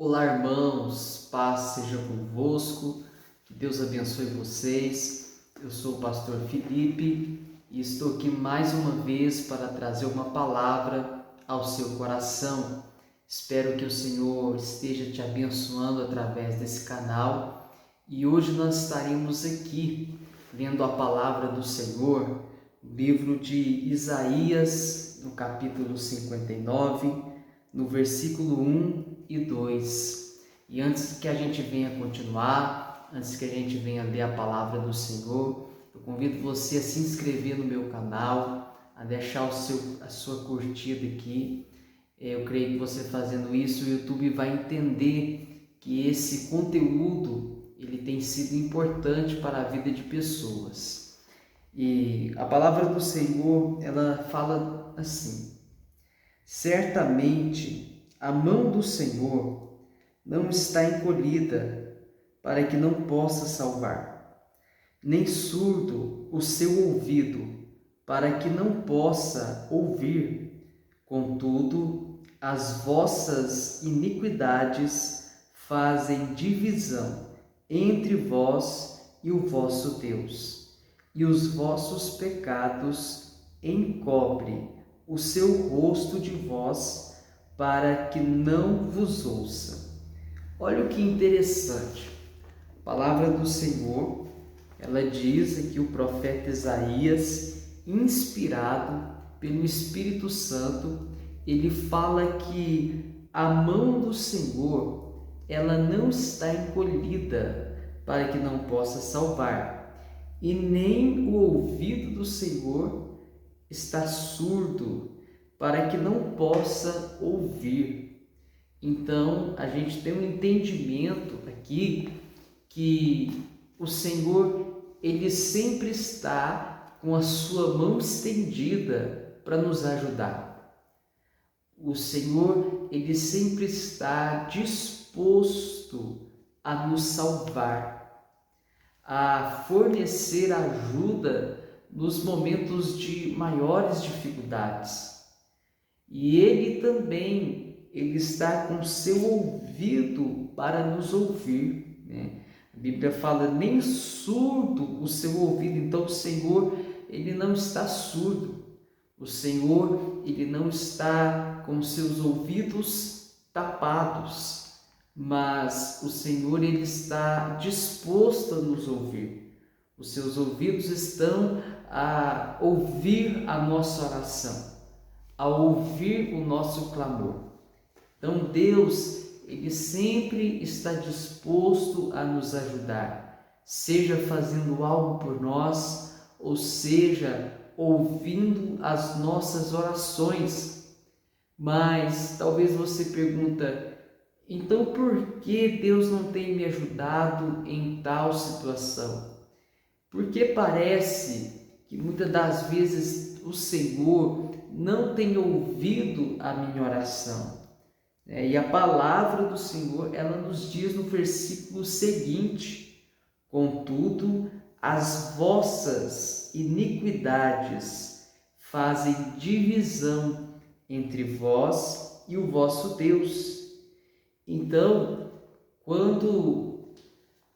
Olá, irmãos, paz seja convosco, que Deus abençoe vocês. Eu sou o pastor Felipe e estou aqui mais uma vez para trazer uma palavra ao seu coração. Espero que o Senhor esteja te abençoando através desse canal e hoje nós estaremos aqui lendo a palavra do Senhor, no livro de Isaías, no capítulo 59, no versículo 1 e 2. E antes que a gente venha continuar, antes que a gente venha ler a palavra do Senhor, eu convido você a se inscrever no meu canal, a deixar a sua curtida aqui. Eu creio que você fazendo isso, o YouTube vai entender que esse conteúdo ele tem sido importante para a vida de pessoas. E a palavra do Senhor, ela fala assim: certamente a mão do Senhor não está encolhida para que não possa salvar, nem surdo o seu ouvido para que não possa ouvir. Contudo, as vossas iniquidades fazem divisão entre vós e o vosso Deus, e os vossos pecados encobre o seu rosto de vós, para que não vos ouça. Olha o que interessante. A palavra do Senhor, ela diz aqui, o profeta Isaías, inspirado pelo Espírito Santo, ele fala que a mão do Senhor, ela não está encolhida para que não possa salvar, e nem o ouvido do Senhor está surdo para que não possa ouvir. Então, a gente tem um entendimento aqui que o Senhor, ele sempre está com a sua mão estendida para nos ajudar. O Senhor, ele sempre está disposto a nos salvar, a fornecer ajuda nos momentos de maiores dificuldades. E ele também, ele está com seu ouvido para nos ouvir, né? A Bíblia fala, nem surdo o seu ouvido. Então o Senhor, ele não está surdo. O Senhor, ele não está com seus ouvidos tapados, mas o Senhor, ele está disposto a nos ouvir. Os seus ouvidos estão a ouvir a nossa oração, a ouvir o nosso clamor. Então Deus, ele sempre está disposto a nos ajudar, seja fazendo algo por nós, ou seja, ouvindo as nossas orações. Mas talvez você pergunta, então por que Deus não tem me ajudado em tal situação? Porque parece que muitas das vezes o Senhor não tem ouvido a minha oração. E a palavra do Senhor, ela nos diz no versículo seguinte: contudo, as vossas iniquidades fazem divisão entre vós e o vosso Deus. Então, quando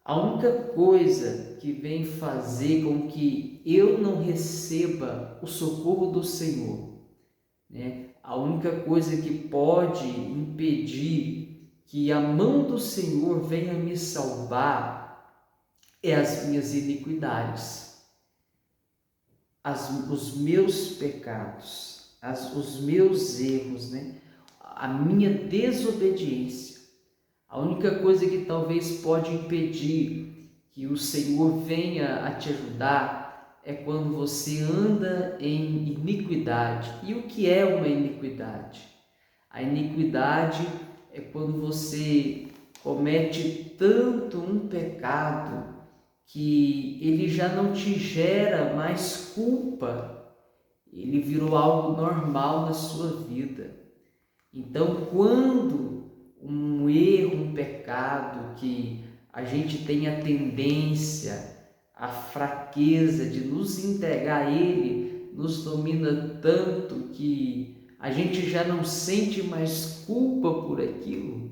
a única coisa que vem fazer com que eu não receba o socorro do Senhor, né? A única coisa que pode impedir que a mão do Senhor venha me salvar é as minhas iniquidades, os meus pecados, os meus erros, né? A minha desobediência. A única coisa que talvez pode impedir que o Senhor venha a te ajudar é quando você anda em iniquidade. E o que é uma iniquidade? A iniquidade é quando você comete tanto um pecado que ele já não te gera mais culpa, ele virou algo normal na sua vida. Então, quando um erro, um pecado que a gente tem a tendência, a fraqueza de nos entregar a ele, nos domina tanto que a gente já não sente mais culpa por aquilo,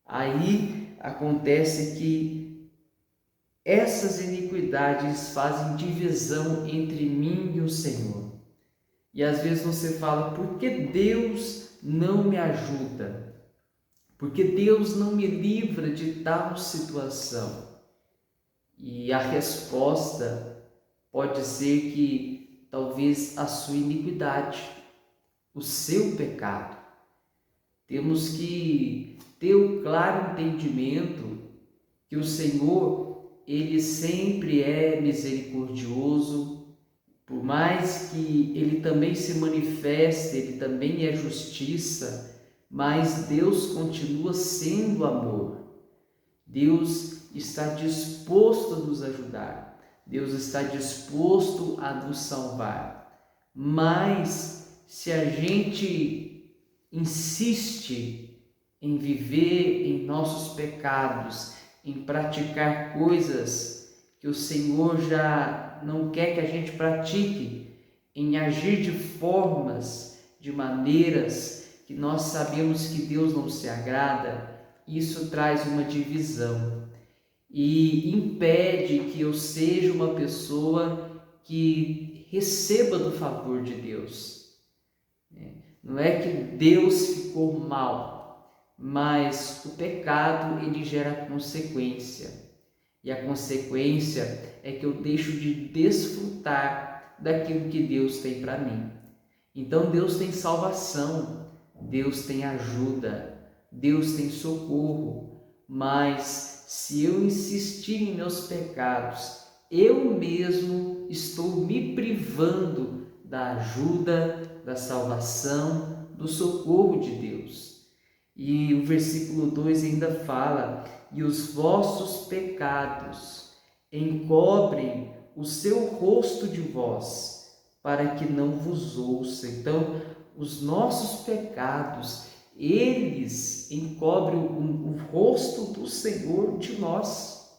Aí acontece que essas iniquidades fazem divisão entre mim e o Senhor. E às vezes você fala: por que Deus não me ajuda? Por que Deus não me livra de tal situação? E a resposta pode ser que talvez a sua iniquidade, o seu pecado. Temos que ter o claro entendimento que o Senhor, Ele sempre é misericordioso, por mais que Ele também se manifeste, Ele também é justiça, mas Deus continua sendo amor. Deus está disposto a nos ajudar, Deus está disposto a nos salvar, mas se a gente insiste em viver em nossos pecados, em praticar coisas que o Senhor já não quer que a gente pratique, em agir de formas, de maneiras que nós sabemos que Deus não se agrada, isso traz uma divisão e impede que eu seja uma pessoa que receba do favor de Deus. Não é que Deus ficou mal, mas o pecado ele gera consequência. E a consequência é que eu deixo de desfrutar daquilo que Deus tem para mim. Então Deus tem salvação, Deus tem ajuda, Deus tem socorro, mas se eu insistir em meus pecados, eu mesmo estou me privando da ajuda, da salvação, do socorro de Deus. E o versículo 2 ainda fala: e os vossos pecados encobrem o seu rosto de vós, para que não vos ouça. Então, os nossos pecados, eles encobrem o rosto do Senhor de nós,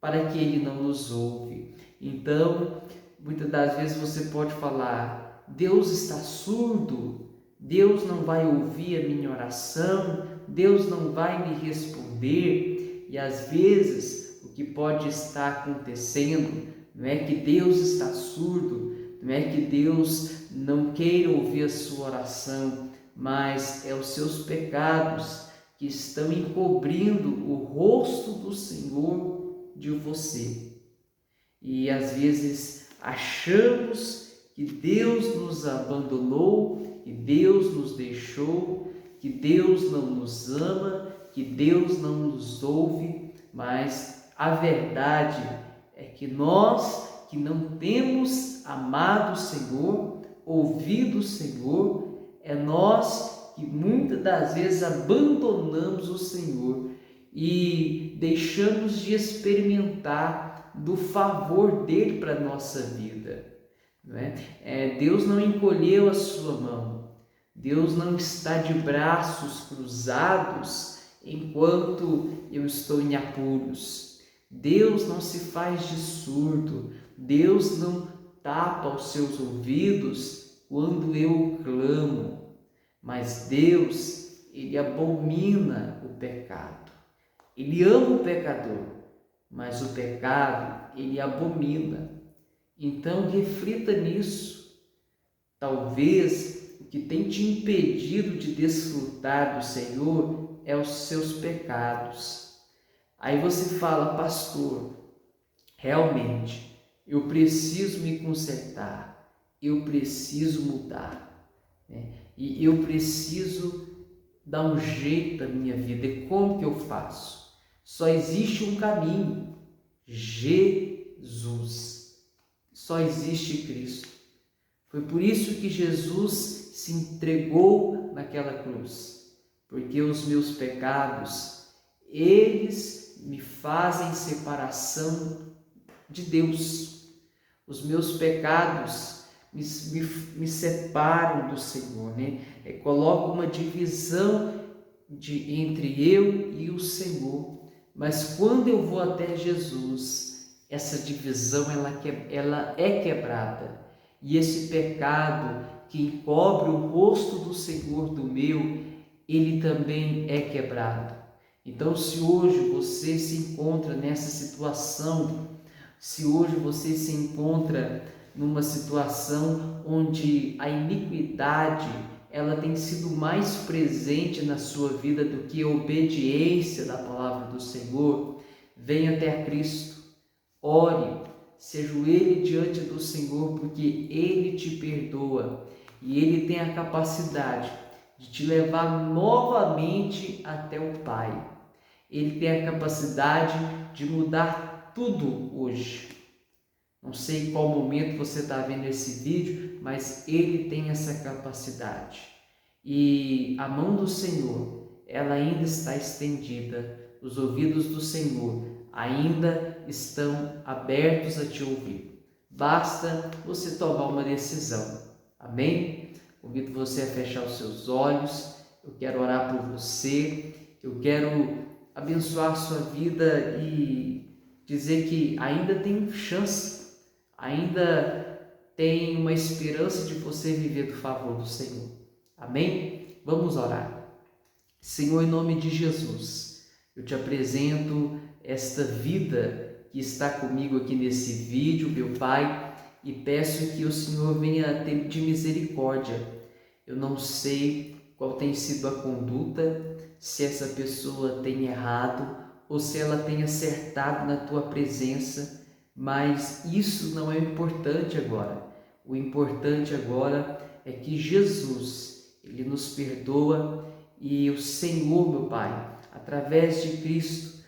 para que Ele não nos ouve. Então, muitas das vezes você pode falar: Deus está surdo, Deus não vai ouvir a minha oração, Deus não vai me responder. E às vezes o que pode estar acontecendo não é que Deus está surdo, não é que Deus não queira ouvir a sua oração, mas é os seus pecados que estão encobrindo o rosto do Senhor de você. E às vezes achamos que Deus nos abandonou, que Deus nos deixou, que Deus não nos ama, que Deus não nos ouve, mas a verdade é que nós que não temos amado o Senhor, ouvido o Senhor, é nós que muitas das vezes abandonamos o Senhor e deixamos de experimentar do favor dele para a nossa vida. Não é? Deus não encolheu a sua mão, Deus não está de braços cruzados enquanto eu estou em apuros. Deus não se faz de surdo, Deus não tapa os seus ouvidos quando eu clamo, mas Deus, Ele abomina o pecado. Ele ama o pecador, mas o pecado Ele abomina. Então reflita nisso. Talvez o que tem te impedido de desfrutar do Senhor é os seus pecados. Aí você fala: pastor, realmente eu preciso me consertar, eu preciso mudar, né? E eu preciso dar um jeito na minha vida. E como que eu faço? Só existe um caminho: Jesus. Só existe Cristo. Foi por isso que Jesus se entregou naquela cruz, porque os meus pecados, eles me fazem separação de Deus. Os meus pecados me separam do Senhor, né? Coloca uma divisão entre eu e o Senhor. Mas quando eu vou até Jesus, essa divisão ela é quebrada. E esse pecado que encobre o rosto do Senhor do meu, ele também é quebrado. Então, se hoje você se encontra nessa situação, se hoje você se encontra numa situação onde a iniquidade ela tem sido mais presente na sua vida do que a obediência da palavra do Senhor, venha até a Cristo, ore, se ajoelhe diante do Senhor, porque Ele te perdoa e Ele tem a capacidade de te levar novamente até o Pai. Ele tem a capacidade de mudar tudo hoje. Não sei em qual momento você está vendo esse vídeo, mas Ele tem essa capacidade. E a mão do Senhor, ela ainda está estendida. Os ouvidos do Senhor ainda estão abertos a te ouvir. Basta você tomar uma decisão. Amém? Convido você a fechar os seus olhos. Eu quero orar por você. Eu quero abençoar a sua vida e dizer que ainda tem chance, ainda tem uma esperança de você viver do favor do Senhor. Amém? Vamos orar. Senhor, em nome de Jesus, eu te apresento esta vida que está comigo aqui nesse vídeo, meu Pai, e peço que o Senhor venha ter de misericórdia. Eu não sei qual tem sido a conduta, se essa pessoa tem errado ou se ela tem acertado na tua presença, mas isso não é importante agora. O importante agora é que Jesus, Ele nos perdoa e o Senhor, meu Pai, através de Cristo,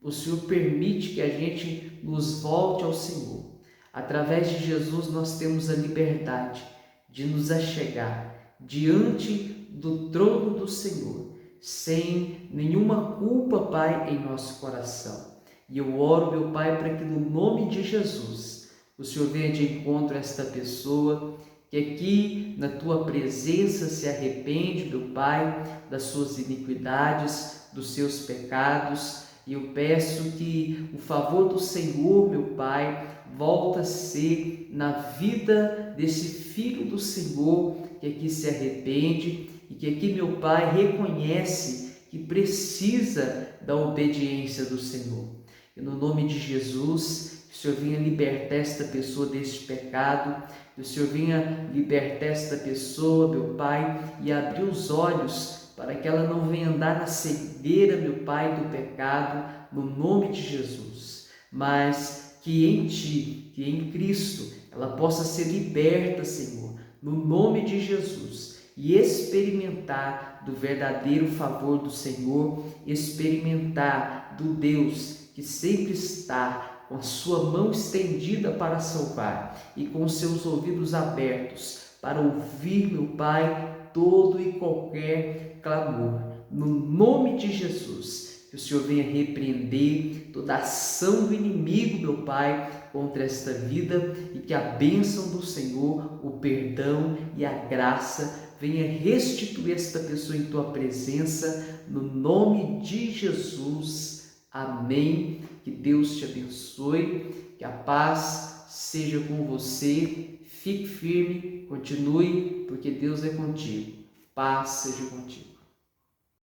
o Senhor permite que a gente nos volte ao Senhor. Através de Jesus nós temos a liberdade de nos achegar diante do trono do Senhor, sem nenhuma culpa, Pai, em nosso coração. E eu oro, meu Pai, para que no nome de Jesus o Senhor venha de encontro a esta pessoa que aqui na Tua presença se arrepende, meu Pai, das suas iniquidades, dos seus pecados. E eu peço que o favor do Senhor, meu Pai, volta a ser na vida desse filho do Senhor que aqui se arrepende e que aqui, meu Pai, reconhece que precisa da obediência do Senhor. E no nome de Jesus, que o Senhor venha libertar esta pessoa deste pecado, que o Senhor venha libertar esta pessoa, meu Pai, e abrir os olhos para que ela não venha andar na cegueira, meu Pai, do pecado, no nome de Jesus, mas que em Ti, que em Cristo, ela possa ser liberta, Senhor, no nome de Jesus, e experimentar do verdadeiro favor do Senhor, experimentar do Deus que sempre está com a sua mão estendida para salvar e com seus ouvidos abertos para ouvir, meu Pai, todo e qualquer clamor. No nome de Jesus, que o Senhor venha repreender toda ação do inimigo, meu Pai, contra esta vida e que a bênção do Senhor, o perdão e a graça venha restituir esta pessoa em Tua presença, no nome de Jesus. Amém. Que Deus te abençoe, que a paz seja com você, fique firme, continue, porque Deus é contigo. Paz seja contigo.